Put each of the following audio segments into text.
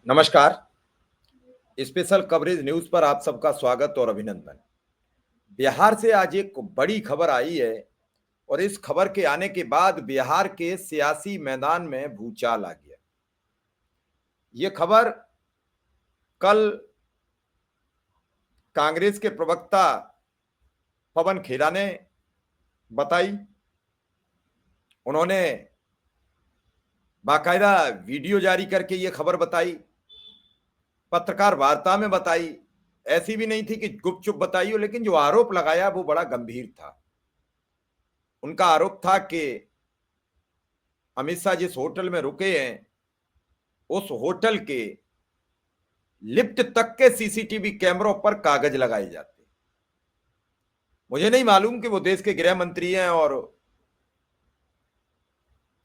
नमस्कार। Special coverage news पर आप सबका स्वागत और अभिनंदन। बिहार से आज एक बड़ी खबर आई है और इस खबर के आने के बाद बिहार के सियासी मैदान में भूचाल आ गया। ये खबर कल कांग्रेस के प्रवक्ता पवन खेड़ा ने बताई। उन्होंने बाकायदा वीडियो जारी करके ये खबर बताई, पत्रकार वार्ता में बताई। ऐसी भी नहीं थी कि गुपचुप बताई हो, लेकिन जो आरोप लगाया वो बड़ा गंभीर था। उनका आरोप था कि अमित शाह जिस होटल में रुके हैं उस होटल के लिफ्ट तक के सीसीटीवी कैमरों पर कागज लगाए जाते। मुझे नहीं मालूम कि वो देश के गृह मंत्री हैं और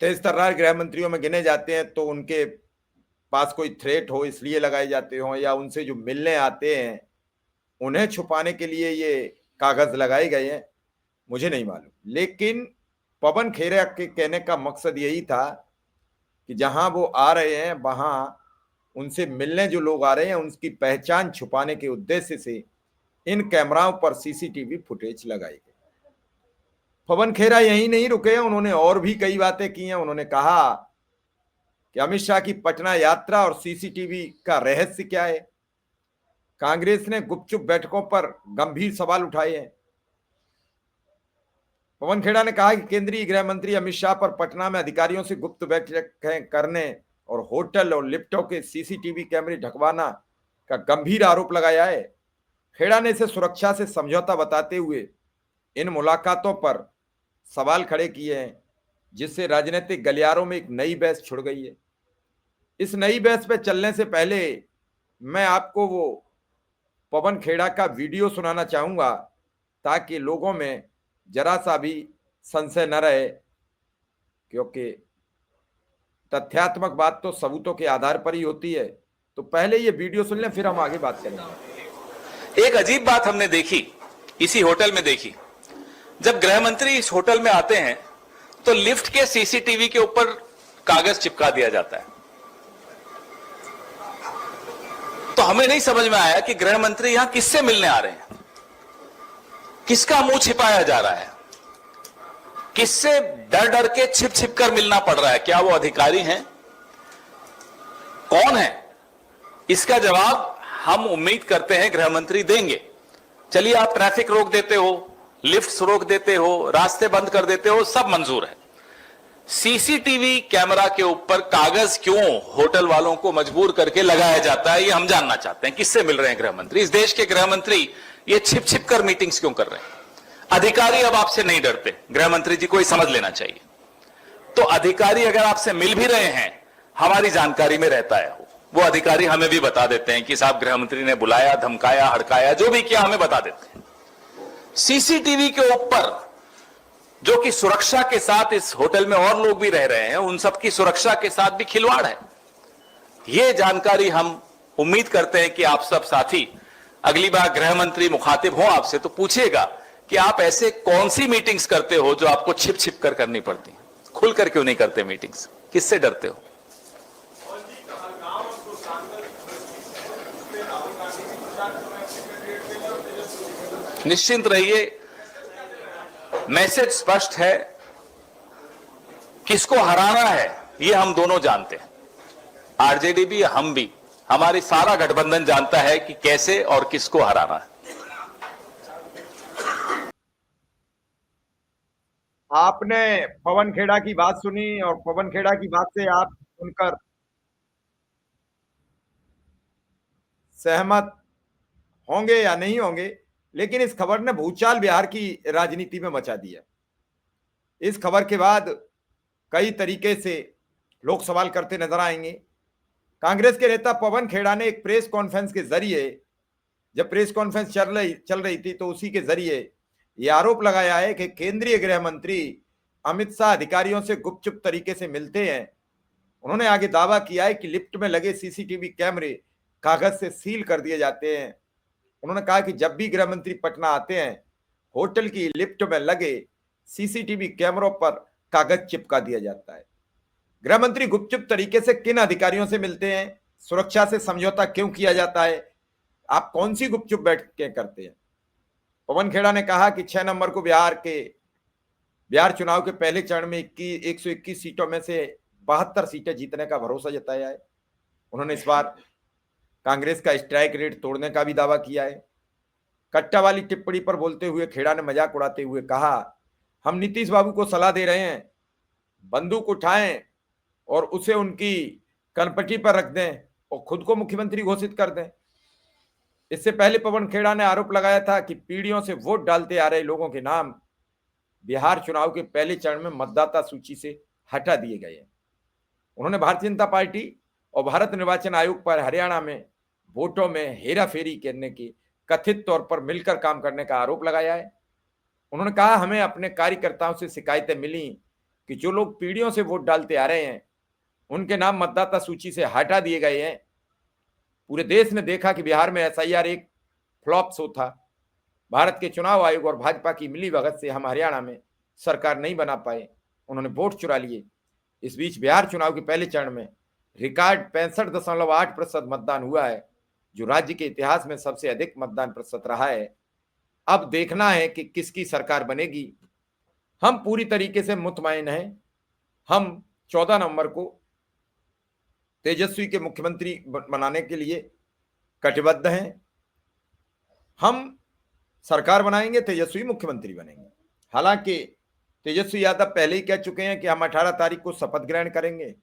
तेज तर्रार गृह मंत्रियों में गिने जाते हैं, तो उनके पास कोई थ्रेट हो इसलिए लगाए जाते हो, या उनसे जो मिलने आते हैं उन्हें छुपाने के लिए ये कागज लगाए गए हैं, मुझे नहीं मालूम। लेकिन पवन खेड़ा के कहने का मकसद यही था कि जहां वो आ रहे हैं वहां उनसे मिलने जो लोग आ रहे हैं उनकी पहचान छुपाने के उद्देश्य से इन कैमराओं पर सीसीटीवी फुटेज लगाई गई। पवन खेड़ा यही नहीं रुके हैं, उन्होंने और भी कई बातें की हैं। उन्होंने कहा कि अमित शाह की पटना यात्रा और सीसीटीवी का रहस्य क्या है। कांग्रेस ने गुपचुप बैठकों पर गंभीर सवाल उठाए हैं। पवन खेड़ा ने कहा कि केंद्रीय गृह मंत्री अमित शाह पर पटना में अधिकारियों से गुप्त बैठकें करने और होटल और लिफ्टों के सीसीटीवी कैमरे ढकवाना का गंभीर आरोप लगाया है। खेड़ा ने इसे सुरक्षा से समझौता बताते हुए इन मुलाकातों पर सवाल खड़े किए हैं, जिससे राजनीतिक गलियारों में एक नई बहस छिड़ गई है। इस नई बहस पे चलने से पहले मैं आपको वो पवन खेड़ा का वीडियो सुनाना चाहूंगा, ताकि लोगों में जरा सा भी संशय न रहे, क्योंकि तथ्यात्मक बात तो सबूतों के आधार पर ही होती है। तो पहले ये वीडियो सुन लें, फिर हम आगे बात करेंगे। एक अजीब बात हमने देखी, इसी होटल में देखी। जब गृह मंत्री इस होटल में आते हैं तो लिफ्ट के सीसीटीवी के ऊपर कागज चिपका दिया जाता है। तो हमें नहीं समझ में आया कि गृह मंत्री यहां किससे मिलने आ रहे हैं, किसका मुंह छिपाया जा रहा है, किससे डर डर के छिप छिप कर मिलना पड़ रहा है। क्या वो अधिकारी हैं, कौन है? इसका जवाब हम उम्मीद करते हैं गृह मंत्री देंगे। चलिए, आप ट्रैफिक रोक देते हो, लिफ्ट्स रोक देते हो, रास्ते बंद कर देते हो, सब मंजूर है। सीसीटीवी कैमरा के ऊपर कागज क्यों होटल वालों को मजबूर करके लगाया जाता है, ये हम जानना चाहते हैं। किससे मिल रहे हैं गृह मंत्री? इस देश के गृह मंत्री ये छिप छिप कर मीटिंग्स क्यों कर रहे हैं? अधिकारी अब आपसे नहीं डरते, गृह मंत्री जी को ही समझ लेना चाहिए। तो अधिकारी अगर आपसे मिल भी रहे हैं, हमारी जानकारी में रहता है, वो अधिकारी हमें भी बता देते हैं कि साहब गृह मंत्री ने बुलाया, धमकाया, हड़काया, जो भी किया हमें बता देते हैं। सीसीटीवी के ऊपर, जो कि सुरक्षा के साथ, इस होटल में और लोग भी रह रहे हैं, उन सबकी सुरक्षा के साथ भी खिलवाड़ है। यह जानकारी हम उम्मीद करते हैं कि आप सब साथी अगली बार गृह मंत्री मुखातिब हो आपसे तो पूछिएगा कि आप ऐसे कौन सी मीटिंग्स करते हो जो आपको छिप छिप कर करनी पड़ती है, खुलकर क्यों नहीं करते मीटिंग्स? किससे डरते हो? निश्चिंत रहिए, मैसेज स्पष्ट है। किसको हराना है ये हम दोनों जानते हैं, आरजेडी भी, हम भी, हमारी सारा गठबंधन जानता है कि कैसे और किसको हराना है। आपने पवन खेड़ा की बात सुनी और पवन खेड़ा की बात से आप सुनकर सहमत होंगे या नहीं होंगे, लेकिन इस खबर ने भूचाल बिहार की राजनीति में मचा दिया। इस खबर के बाद कई तरीके से लोग सवाल करते नजर आएंगे। कांग्रेस के नेता पवन खेड़ा ने एक प्रेस कॉन्फ्रेंस के जरिए, जब प्रेस कॉन्फ्रेंस चल रही थी तो उसी के जरिए यह आरोप लगाया है कि केंद्रीय गृह मंत्री अमित शाह अधिकारियों से गुपचुप तरीके से मिलते हैं। उन्होंने आगे दावा किया है कि लिफ्ट में लगे सीसीटीवी कैमरे कागज से सील कर दिए जाते हैं। उन्होंने कहा कि जब भी गृह मंत्री पटना आते हैं, होटल की लिफ्ट में लगे सीसीटीवी कैमरों पर कागज चिपका दिया जाता है। गृह मंत्री गुपचुप तरीके से किन अधिकारियों से मिलते हैं, सुरक्षा से समझौता क्यों किया जाता है? आप कौन सी गुपचुप बैठकें करते हैं? पवन खेड़ा ने कहा कि 6 नवंबर को बिहार चुनाव के पहले चरण में 121 सीटों में से 72 सीटें जीतने का भरोसा जताया है। उन्होंने इस बार कांग्रेस का स्ट्राइक रेट तोड़ने का भी दावा किया है। कट्टा वाली टिप्पणी पर बोलते हुए खेड़ा ने मजाक उड़ाते हुए कहा, हम नीतीश बाबू को सलाह दे रहे हैं, बंदूक उठाएं और उसे उनकी कनपटी पर रख दें और खुद को मुख्यमंत्री घोषित कर दें। इससे पहले पवन खेड़ा ने आरोप लगाया था कि पीढ़ियों से वोट डालते आ रहे लोगों के नाम बिहार चुनाव के पहले चरण में मतदाता सूची से हटा दिए गए हैं। उन्होंने भारतीय जनता पार्टी और भारत निर्वाचन आयोग पर हरियाणा में वोटों में हेराफेरी करने की कथित तौर पर मिलकर काम करने का आरोप लगाया है। उन्होंने कहा, हमें अपने कार्यकर्ताओं से शिकायतें मिली कि जो लोग पीढ़ियों से वोट डालते आ रहे हैं उनके नाम मतदाता सूची से हटा दिए गए हैं। पूरे देश ने देखा कि बिहार में एसआईआर एक फ्लॉप शो था। भारत के चुनाव आयोग और भाजपा की मिलीभगत से हम हरियाणा में सरकार नहीं बना पाए, उन्होंने वोट चुरा लिए। इस बीच बिहार चुनाव के पहले चरण में रिकॉर्ड 65.8% मतदान हुआ है, जो राज्य के इतिहास में सबसे अधिक मतदान प्रतिशत रहा है। अब देखना है कि किसकी सरकार बनेगी। हम पूरी तरीके से मुतमईन हैं। हम 14 नवंबर को तेजस्वी के मुख्यमंत्री बनाने के लिए कटिबद्ध हैं। हम सरकार बनाएंगे, तेजस्वी मुख्यमंत्री बनेंगे। हालांकि तेजस्वी यादव पहले ही कह चुके हैं कि हम 18 तारीख को शपथ ग्रहण करेंगे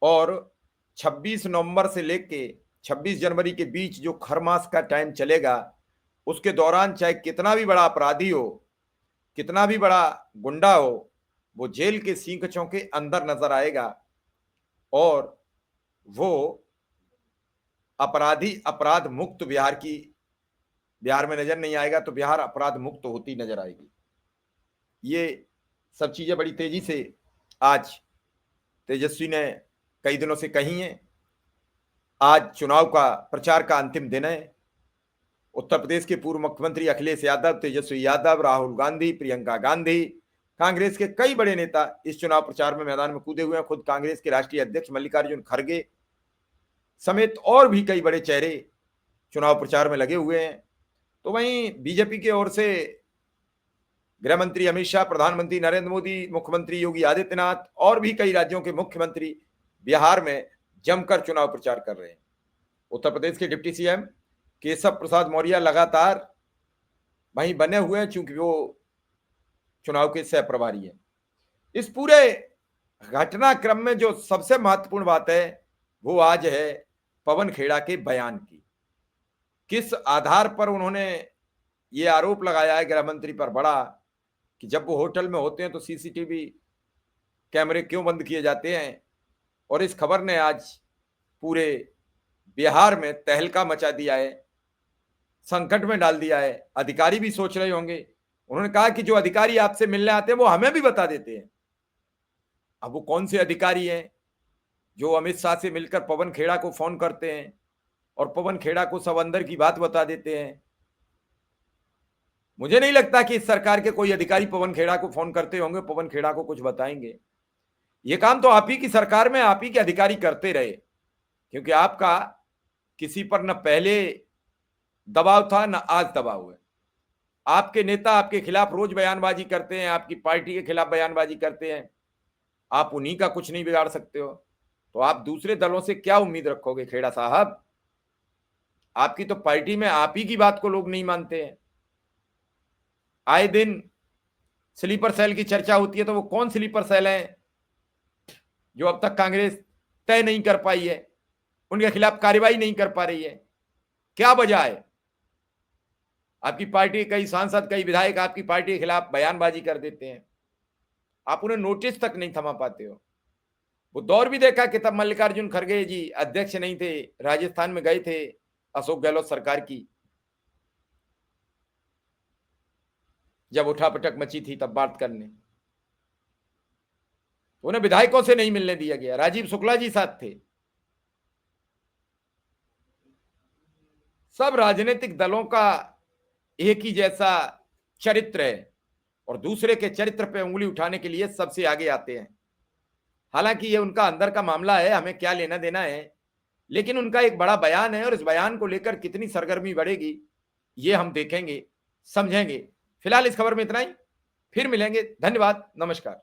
और 26 नवंबर से लेके 26 जनवरी के बीच जो खरमास का टाइम चलेगा, उसके दौरान चाहे कितना भी बड़ा अपराधी हो, कितना भी बड़ा गुंडा हो, वो जेल के सींकचों के अंदर नजर आएगा और वो अपराधी अपराध मुक्त बिहार में नजर नहीं आएगा, तो बिहार अपराध मुक्त होती नजर आएगी। ये सब चीजें बड़ी तेजी से आज तेजस्वी ने कई दिनों से कही हैं। आज चुनाव का प्रचार का अंतिम दिन है। उत्तर प्रदेश के पूर्व मुख्यमंत्री अखिलेश यादव, तेजस्वी यादव, राहुल गांधी, प्रियंका गांधी, कांग्रेस के कई बड़े नेता इस चुनाव प्रचार में मैदान में कूदे हुए हैं। खुद कांग्रेस के राष्ट्रीय अध्यक्ष मल्लिकार्जुन खड़गे समेत और भी कई बड़े चेहरे चुनाव प्रचार में लगे हुए हैं। तो वहीं बीजेपी की ओर से गृह मंत्री अमित शाह, प्रधानमंत्री नरेंद्र मोदी, मुख्यमंत्री योगी आदित्यनाथ और भी कई राज्यों के मुख्यमंत्री बिहार में जमकर चुनाव प्रचार कर रहे हैं। उत्तर प्रदेश के डिप्टी सीएम केशव प्रसाद मौर्य लगातार वहीं बने हुए हैं, चूंकि वो चुनाव के सह प्रभारी हैं। इस पूरे घटनाक्रम में जो सबसे महत्वपूर्ण बात है वो आज है पवन खेड़ा के बयान की। किस आधार पर उन्होंने ये आरोप लगाया है गृह मंत्री पर बड़ा कि जब वो होटल में होते हैं तो सीसीटीवी कैमरे क्यों बंद किए जाते हैं। और इस खबर ने आज पूरे बिहार में तहलका मचा दिया है, संकट में डाल दिया है। अधिकारी भी सोच रहे होंगे। उन्होंने कहा कि जो अधिकारी आपसे मिलने आते हैं वो हमें भी बता देते हैं। अब वो कौन से अधिकारी हैं जो अमित शाह से मिलकर पवन खेड़ा को फोन करते हैं और पवन खेड़ा को सब अंदर की बात बता देते हैं? मुझे नहीं लगता कि इस सरकार के कोई अधिकारी पवन खेड़ा को फोन करते होंगे, पवन खेड़ा को कुछ बताएंगे। ये काम तो आप ही की सरकार में आप ही के अधिकारी करते रहे, क्योंकि आपका किसी पर न पहले दबाव था न आज दबाव है। आपके नेता आपके खिलाफ रोज बयानबाजी करते हैं, आपकी पार्टी के खिलाफ बयानबाजी करते हैं। आप उन्हीं का कुछ नहीं बिगाड़ सकते हो, तो आप दूसरे दलों से क्या उम्मीद रखोगे खेड़ा साहब? आपकी तो पार्टी में आप ही की बात को लोग नहीं मानते हैं। आए दिन स्लीपर सेल की चर्चा होती है, तो वो कौन स्लीपर सेल है जो अब तक कांग्रेस तय नहीं कर पाई है, उनके खिलाफ कार्रवाई नहीं कर पा रही है? क्या वजह है? आपकी पार्टी कई सांसद, कई विधायक आपकी पार्टी के खिलाफ बयानबाजी कर देते हैं, आप उन्हें नोटिस तक नहीं थमा पाते हो। वो दौर भी देखा कि तब मल्लिकार्जुन खड़गे जी अध्यक्ष नहीं थे, राजस्थान में गए थे अशोक गहलोत सरकार की, जब उठापटक मची थी तब बात करने, तो उन्हें विधायकों से नहीं मिलने दिया गया। राजीव शुक्ला जी साथ थे। सब राजनीतिक दलों का एक ही जैसा चरित्र है और दूसरे के चरित्र पे उंगली उठाने के लिए सबसे आगे आते हैं। हालांकि ये उनका अंदर का मामला है, हमें क्या लेना देना है, लेकिन उनका एक बड़ा बयान है और इस बयान को लेकर कितनी सरगर्मी बढ़ेगी ये हम देखेंगे, समझेंगे। फिलहाल इस खबर में इतना ही, फिर मिलेंगे। धन्यवाद, नमस्कार।